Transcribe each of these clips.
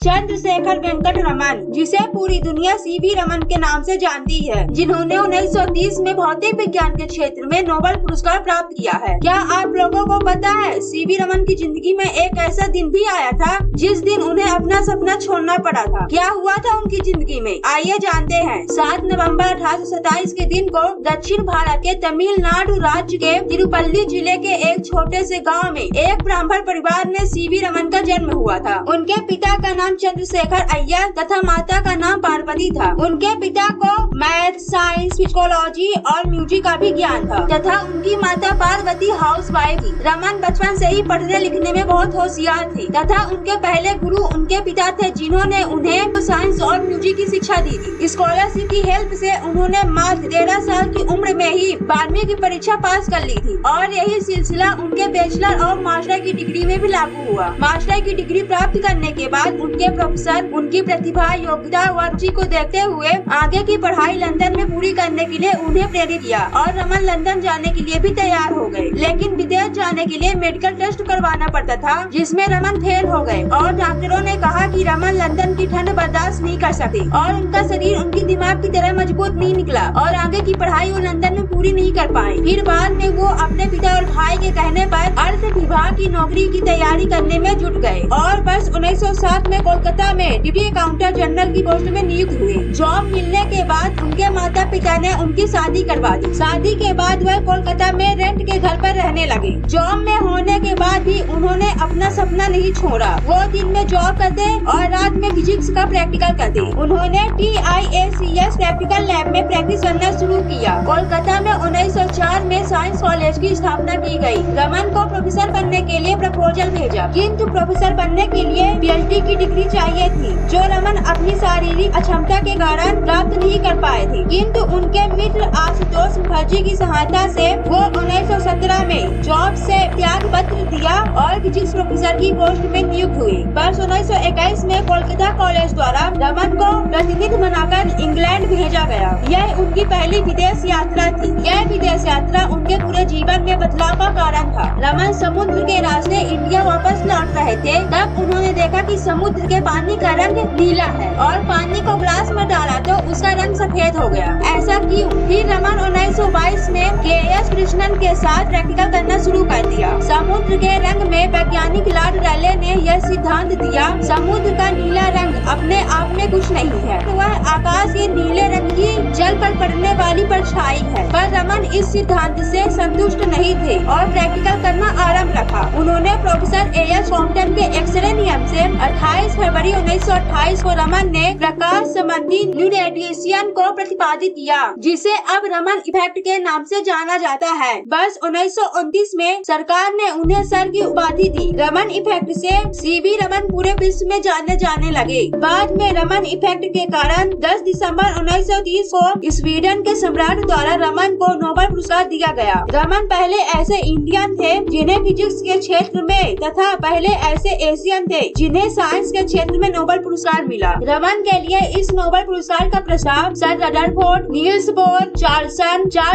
चंद्रशेखर वेंकट रमन, जिसे पूरी दुनिया सीवी रमन के नाम से जानती है, जिन्होंने 1930 में भौतिक विज्ञान के क्षेत्र में नोबेल पुरस्कार प्राप्त किया है। क्या आप लोगों को पता है सीवी रमन की जिंदगी में एक ऐसा दिन भी आया था जिस दिन उन्हें अपना सपना छोड़ना पड़ा था। क्या हुआ था उनकी जिंदगी में, आइए जानते हैं। 7 नवंबर 1827 के दिन को दक्षिण भारत के तमिलनाडु राज्य के तिरुपल्ली जिले के एक छोटे से गाँव में एक ब्राह्मण परिवार में सीवी रमन का जन्म हुआ था। उनके पिता का नाम चंद्रशेखर अय्यर तथा माता का नाम पार्वती था। उनके पिता को मैथ, साइंस, फिजिकोलॉजी और म्यूजिक का भी ज्ञान था तथा उनकी माता पार्वती हाउसवाइफ थी। रमन बचपन से ही पढ़ने लिखने में बहुत होशियार थी तथा उनके पहले गुरु उनके पिता थे, जिन्होंने उन्हें साइंस और म्यूजिक की शिक्षा दी थी। स्कॉलरशिप की हेल्प से उन्होंने मात्र 13 साल की उम्र में ही 12वीं की परीक्षा पास कर ली थी और यही सिलसिला उनके बैचलर और मास्टर की डिग्री में भी लागू हुआ। मास्टर की डिग्री प्राप्त करने के बाद उनके प्रोफेसर उनकी प्रतिभा, योग्यता व रुचि को देखते हुए आगे की पढ़ाई लंदन में पूरी करने के लिए उन्हें प्रेरित किया और रमन लंदन जाने के लिए भी तैयार हो गए। लेकिन विदेश जाने के लिए मेडिकल टेस्ट करवाना पड़ता था, जिसमें रमन फेल हो गए और डॉक्टरों ने कहा कि रमन लंदन की ठंड बर्दाश्त नहीं कर सकते और उनका शरीर उनकी दिमाग की तरह मजबूत नहीं निकला और आगे की पढ़ाई वो लंदन में पूरी नहीं कर पाए। फिर बाद में वो अपने पिता और भाई के कहने पर अर्थ विभाग की नौकरी की तैयारी करने में जुट गए और वर्ष 1907 में कोलकाता में डिप्टी अकाउंटेंट जनरल की पोस्ट में नियुक्त हुए। जॉब मिलने के बाद उनके माता पिता ने उनकी शादी करवा दी। शादी के बाद वह कोलकाता में रेंट के घर पर रहने लगे। जॉब में होने के बाद भी उन्होंने अपना सपना नहीं छोड़ा। वो दिन में जॉब करते और रात में फिजिक्स का प्रैक्टिकल करते। उन्होंने TIACS प्रैक्टिकल लैब में प्रैक्टिस करना शुरू किया। कोलकाता में 1904 में साइंस कॉलेज की स्थापना की गई। रमन को प्रोफेसर बनने के लिए प्रपोजल भेजा, किंतु प्रोफेसर बनने के लिए PhD की डिग्री चाहिए थी, जो रमन अपनी शारीरिक अक्षमता के कारण प्राप्त नहीं कर पाए थे। किंतु उनके मित्र आशुतोष मुखर्जी की सहायता से वो 1917 में जॉब से त्याग पत्र दिया और फिजिक्स प्रोफेसर की पोस्ट में नियुक्त हुए। वर्ष 1921 में कोलकाता कॉलेज द्वारा रमन को प्रतिनिधि बनाकर इंग्लैंड भेजा गया। यह उनकी पहली विदेश यात्रा थी। यह विदेश यात्रा उनके पूरे जीवन में बदलाव का कारण था। रमन समुद्र के रास्ते इंडिया वापस लौट रहे थे, तब उन्होंने देखा कि समुद्र के पानी का रंग नीला है और पानी को ग्लास में डाला तो उसका रंग सफेद हो गया। ऐसा क्यों? फिर रमन 1922 में KS कृष्णन के साथ प्रैक्टिकल करना शुरू कर दिया। समुद्र के रंग में वैज्ञानिक लॉर्ड रैले ने यह सिद्धांत दिया, समुद्र का नीला रंग अपने आप में कुछ नहीं है, वह आकाश के नीले रंग की जल पर पड़ने वाली परछाई है। पर रमन इस सिद्धांत से संतुष्ट नहीं थे और प्रैक्टिकल करना आरंभ रखा। उन्होंने प्रोफेसर AS कॉम्पटन के एक्सरे नियम से 28 फरवरी 1928 को रमन ने प्रकाश संबंधी न्यू रेडिएशन को प्रतिपादित किया, जिसे अब रमन इफेक्ट के नाम से जाना जाता है। वर्ष 1929 में सरकार ने उन्हें सर की उपाधि दी। रमन इफेक्ट से सीवी रमन पूरे विश्व में जाने लगे। बाद में रमन इफेक्ट के कारण 10 दिसंबर 1930 को स्वीडन के सम्राट द्वारा रमन को नोबेल पुरस्कार दिया गया। रमन पहले ऐसे इंडियन थे जिन्हें फिजिक्स के क्षेत्र में तथा पहले ऐसे एशियन थे जिन्हें साइंस के क्षेत्र में नोबेल पुरस्कार मिला। रमन के लिए इस नोबेल पुरस्कार का प्रस्ताव sir Rutherford, Niels Bohr, Charles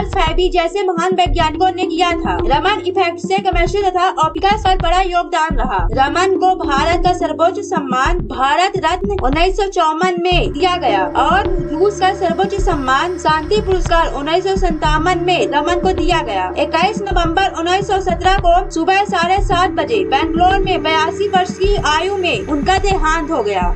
Fabry जैसे महान वैज्ञानिकों ने किया था। रमन इफेक्ट से केमिस्ट्री तथा ऑप्टिक्स पर बड़ा योगदान रहा। रमन को भारत का सर्वोच्च सम्मान भारत रत्न 1954 में दिया गया और रूस का सर्वोच्च सम्मान शांति पुरस्कार 1957 में रमन को दिया गया। 21 नवंबर 1917 को सुबह 7:30 बजे बेंगलोर में 82 वर्ष की आयु में उनका देहांत हो गया।